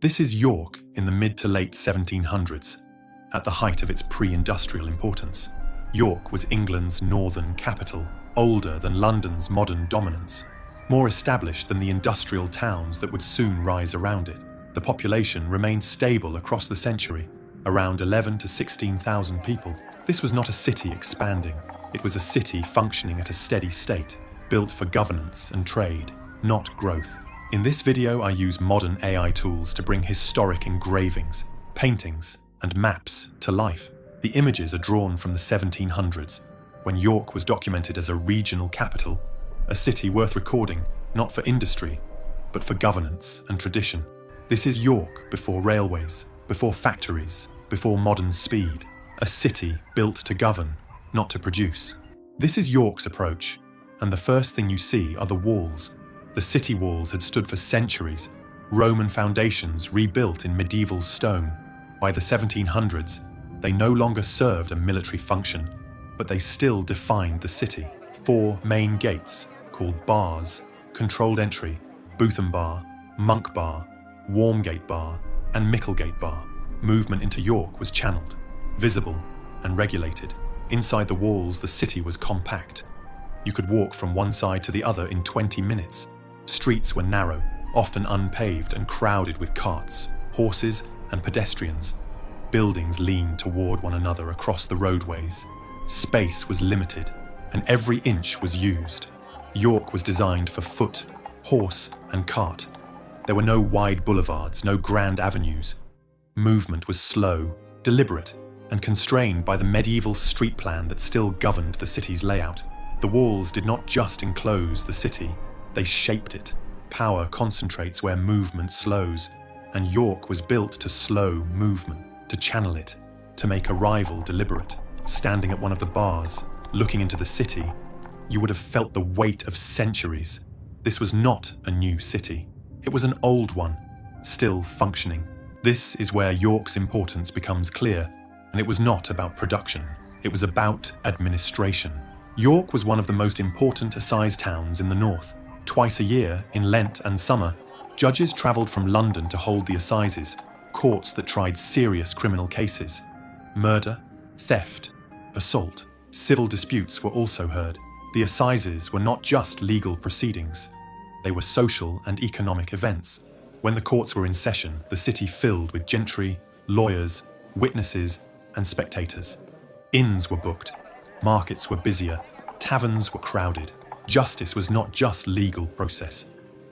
This is York in the mid to late 1700s, at the height of its pre-industrial importance. York was England's northern capital, older than London's modern dominance, more established than the industrial towns that would soon rise around it. The population remained stable across the century, around 11 to 16,000 people. This was not a city expanding. It was a city functioning at a steady state, built for governance and trade, not growth. In this video, I use modern AI tools to bring historic engravings, paintings, and maps to life. The images are drawn from the 1700s, when York was documented as a regional capital, a city worth recording, not for industry, but for governance and tradition. This is York before railways, before factories, before modern speed, a city built to govern, not to produce. This is York's approach, and the first thing you see are the walls. The city walls had stood for centuries, Roman foundations rebuilt in medieval stone. By the 1700s, they no longer served a military function, but they still defined the city. 4 main gates, called bars, controlled entry, Bootham Bar, Monk Bar, Warmgate Bar, and Micklegate Bar. Movement into York was channeled, visible, and regulated. Inside the walls, the city was compact. You could walk from one side to the other in 20 minutes. Streets were narrow, often unpaved and crowded with carts, horses, and pedestrians. Buildings leaned toward one another across the roadways. Space was limited, and every inch was used. York was designed for foot, horse, and cart. There were no wide boulevards, no grand avenues. Movement was slow, deliberate, and constrained by the medieval street plan that still governed the city's layout. The walls did not just enclose the city, they shaped it. Power concentrates where movement slows, and York was built to slow movement, to channel it, to make arrival deliberate. Standing at one of the bars, looking into the city, you would have felt the weight of centuries. This was not a new city. It was an old one, still functioning. This is where York's importance becomes clear, and it was not about production. It was about administration. York was one of the most important assize towns in the north. Twice a year, in Lent and summer, judges travelled from London to hold the assizes, courts that tried serious criminal cases. Murder, theft, assault, civil disputes were also heard. The assizes were not just legal proceedings. They were social and economic events. When the courts were in session, the city filled with gentry, lawyers, witnesses, and spectators. Inns were booked, markets were busier, taverns were crowded. Justice was not just legal process.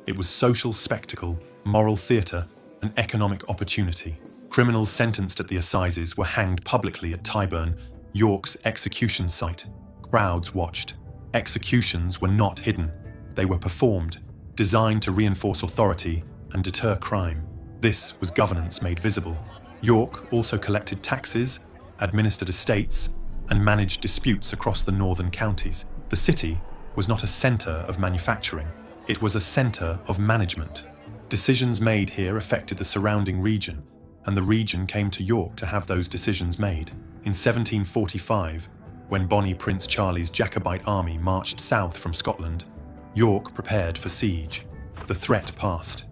It was social spectacle, moral theatre, and economic opportunity. Criminals sentenced at the assizes were hanged publicly at Tyburn, York's execution site. Crowds watched. Executions were not hidden. They were performed, designed to reinforce authority and deter crime. This was governance made visible. York also collected taxes, administered estates, and managed disputes across the northern counties. The city was not a centre of manufacturing. It was a centre of management. Decisions made here affected the surrounding region, and the region came to York to have those decisions made. In 1745, when Bonnie Prince Charlie's Jacobite army marched south from Scotland, York prepared for siege. The threat passed.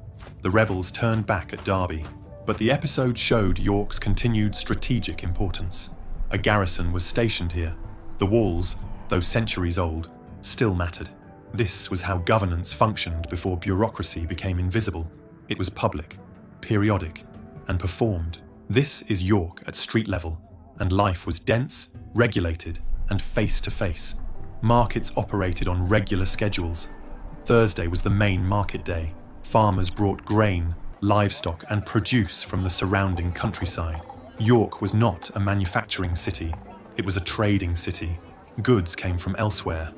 The rebels turned back at Derby, but the episode showed York's continued strategic importance. A garrison was stationed here. The walls, though centuries old, still mattered. This was how governance functioned before bureaucracy became invisible. It was public, periodic, and performed. This is York at street level, and life was dense, regulated, and face-to-face. Markets operated on regular schedules. Thursday was the main market day. Farmers brought grain, livestock, and produce from the surrounding countryside. York was not a manufacturing city. It was a trading city. Goods came from elsewhere.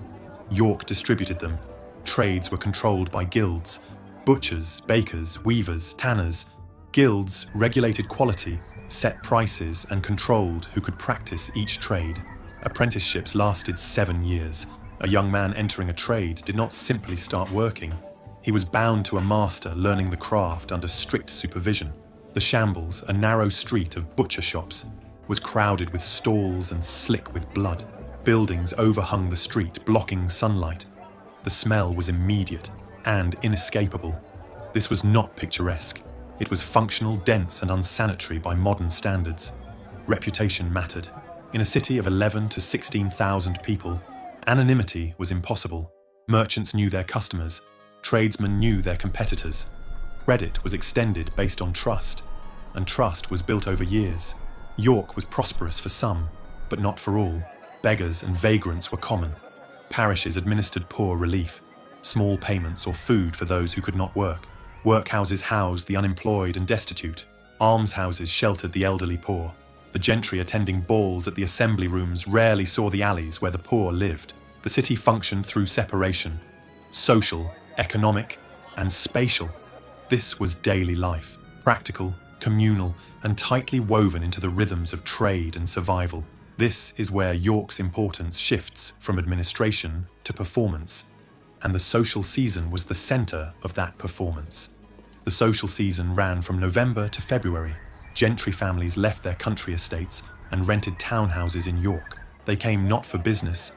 York distributed them. Trades were controlled by guilds. Butchers, bakers, weavers, tanners. Guilds regulated quality, set prices, and controlled who could practice each trade. Apprenticeships lasted 7 years. A young man entering a trade did not simply start working. He was bound to a master learning the craft under strict supervision. The Shambles, a narrow street of butcher shops, was crowded with stalls and slick with blood. Buildings overhung the street, blocking sunlight. The smell was immediate and inescapable. This was not picturesque. It was functional, dense, and unsanitary by modern standards. Reputation mattered. In a city of 11 to 16,000 people, anonymity was impossible. Merchants knew their customers. Tradesmen knew their competitors. Credit was extended based on trust, and trust was built over years. York was prosperous for some, but not for all. Beggars and vagrants were common. Parishes administered poor relief, small payments or food for those who could not work. Workhouses housed the unemployed and destitute. Almshouses sheltered the elderly poor. The gentry attending balls at the assembly rooms rarely saw the alleys where the poor lived. The city functioned through separation, social, economic, and spatial. This was daily life, practical, communal, and tightly woven into the rhythms of trade and survival. This is where York's importance shifts from administration to performance, and the social season was the centre of that performance. The social season ran from November to February. Gentry families left their country estates and rented townhouses in York. They came not for business,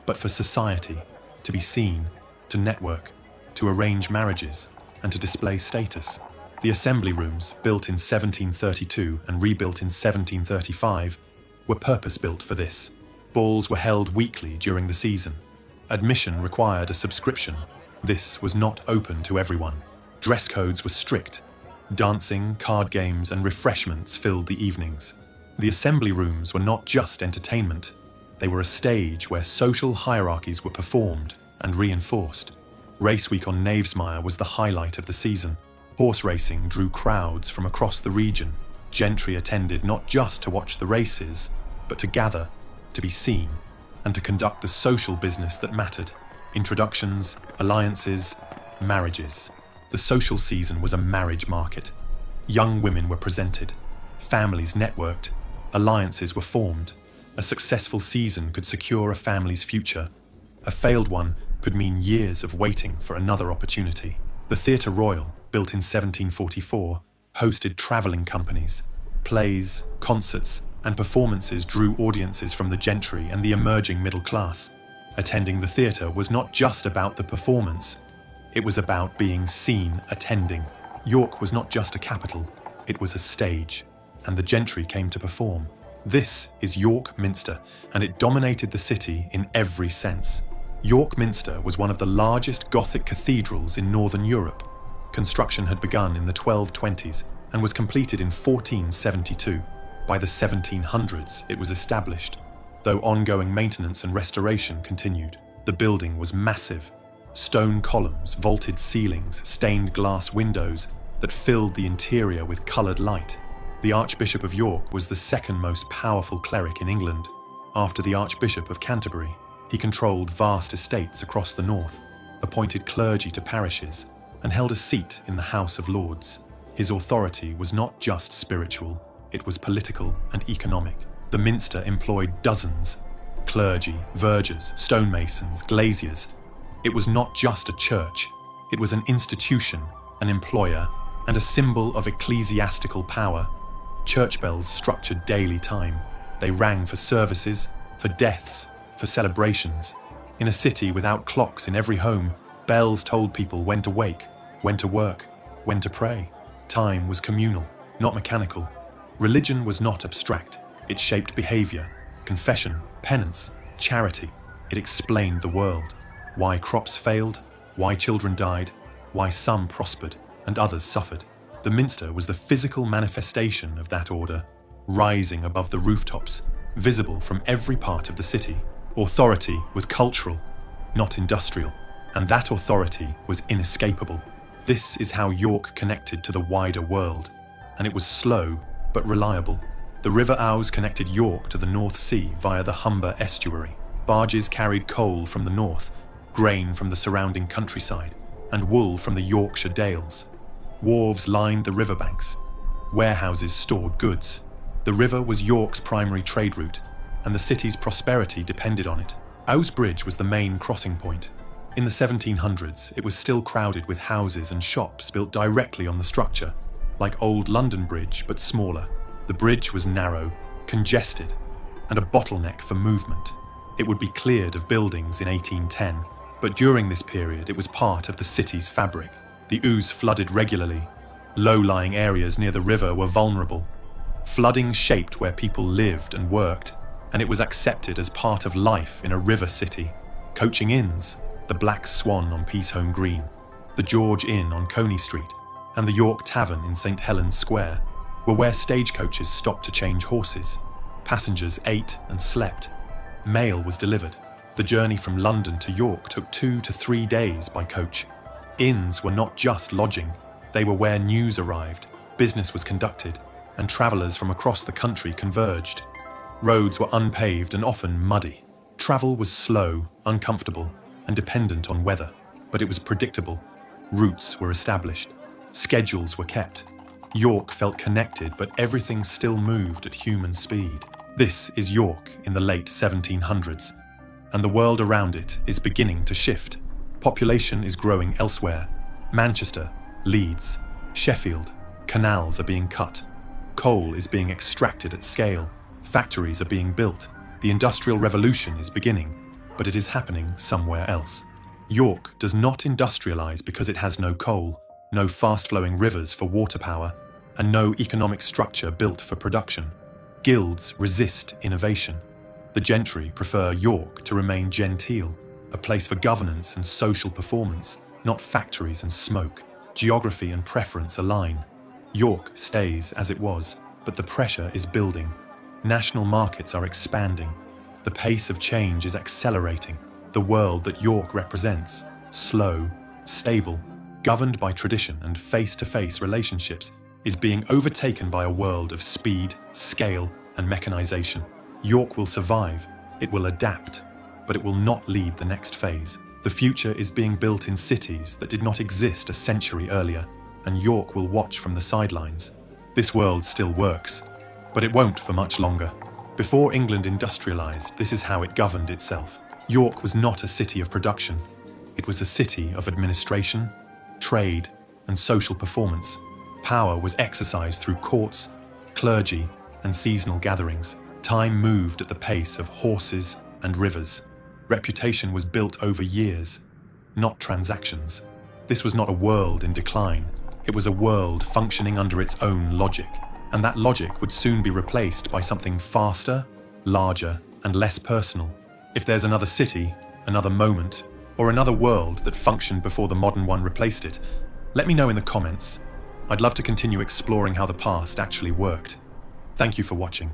but for society, to be seen, to network, to arrange marriages, and to display status. The assembly rooms, built in 1732 and rebuilt in 1735, were purpose-built for this. Balls were held weekly during the season. Admission required a subscription. This was not open to everyone. Dress codes were strict. Dancing, card games, and refreshments filled the evenings. The assembly rooms were not just entertainment. They were a stage where social hierarchies were performed and reinforced. Race week on Knavesmire was the highlight of the season. Horse racing drew crowds from across the region. Gentry attended not just to watch the races, but to gather, to be seen, and to conduct the social business that mattered. Introductions, alliances, marriages. The social season was a marriage market. Young women were presented. Families networked. Alliances were formed. A successful season could secure a family's future. A failed one could mean years of waiting for another opportunity. The Theatre Royal, built in 1744, hosted travelling companies. Plays, concerts, and performances drew audiences from the gentry and the emerging middle class. Attending the theatre was not just about the performance, it was about being seen attending. York was not just a capital, it was a stage, and the gentry came to perform. This is York Minster, and it dominated the city in every sense. York Minster was one of the largest Gothic cathedrals in Northern Europe. Construction had begun in the 1220s and was completed in 1472. By the 1700s, it was established, though ongoing maintenance and restoration continued. The building was massive. Stone columns, vaulted ceilings, stained glass windows that filled the interior with coloured light. The Archbishop of York was the second most powerful cleric in England, after the Archbishop of Canterbury. He controlled vast estates across the north, appointed clergy to parishes, and held a seat in the House of Lords. His authority was not just spiritual, it was political and economic. The Minster employed dozens: clergy, vergers, stonemasons, glaziers. It was not just a church, it was an institution, an employer, and a symbol of ecclesiastical power. Church bells structured daily time. They rang for services, for deaths, for celebrations. In a city without clocks in every home, bells told people when to wake, when to work, when to pray. Time was communal, not mechanical. Religion was not abstract. It shaped behavior, confession, penance, charity. It explained the world. Why crops failed, why children died, why some prospered and others suffered. The Minster was the physical manifestation of that order, rising above the rooftops, visible from every part of the city. Authority was cultural, not industrial, and that authority was inescapable. This is how York connected to the wider world, and it was slow but reliable. The River Ouse connected York to the North Sea via the Humber estuary. Barges carried coal from the north, grain from the surrounding countryside, and wool from the Yorkshire Dales. Wharves lined the riverbanks. Warehouses stored goods. The river was York's primary trade route, and the city's prosperity depended on it. Ouse Bridge was the main crossing point. In the 1700s, it was still crowded with houses and shops built directly on the structure, like Old London Bridge but smaller. The bridge was narrow, congested, and a bottleneck for movement. It would be cleared of buildings in 1810, but during this period it was part of the city's fabric. The Ouse flooded regularly, Low-lying areas near the river were vulnerable. Flooding shaped where people lived and worked, and it was accepted as part of life in a river city. Coaching inns, the Black Swan on Peaceholm Green, the George Inn on Coney Street, and the York Tavern in St Helens Square, were where stagecoaches stopped to change horses. Passengers ate and slept. Mail was delivered. The journey from London to York took 2 to 3 days by coach. Inns were not just lodging. They were where news arrived, business was conducted, and travellers from across the country converged. Roads were unpaved and often muddy. Travel was slow, uncomfortable, and dependent on weather, but it was predictable. Routes were established. Schedules were kept. York felt connected, but everything still moved at human speed. This is York in the late 1700s, and the world around it is beginning to shift. Population is growing elsewhere. Manchester, Leeds, Sheffield, canals are being cut. Coal is being extracted at scale. Factories are being built. The Industrial Revolution is beginning, but it is happening somewhere else. York does not industrialise because it has no coal, no fast-flowing rivers for water power, and no economic structure built for production. Guilds resist innovation. The gentry prefer York to remain genteel, a place for governance and social performance, not factories and smoke. Geography and preference align. York stays as it was, but the pressure is building. National markets are expanding. The pace of change is accelerating. The world that York represents, slow, stable, governed by tradition and face-to-face relationships, is being overtaken by a world of speed, scale, and mechanization. York will survive, it will adapt, but it will not lead the next phase. The future is being built in cities that did not exist a century earlier, and York will watch from the sidelines. This world still works, but it won't for much longer. Before England industrialized, this is how it governed itself. York was not a city of production. It was a city of administration, trade, and social performance. Power was exercised through courts, clergy, and seasonal gatherings. Time moved at the pace of horses and rivers. Reputation was built over years, not transactions. This was not a world in decline. It was a world functioning under its own logic, and that logic would soon be replaced by something faster, larger, and less personal. If there's another city, another moment, or another world that functioned before the modern one replaced it, let me know in the comments. I'd love to continue exploring how the past actually worked. Thank you for watching.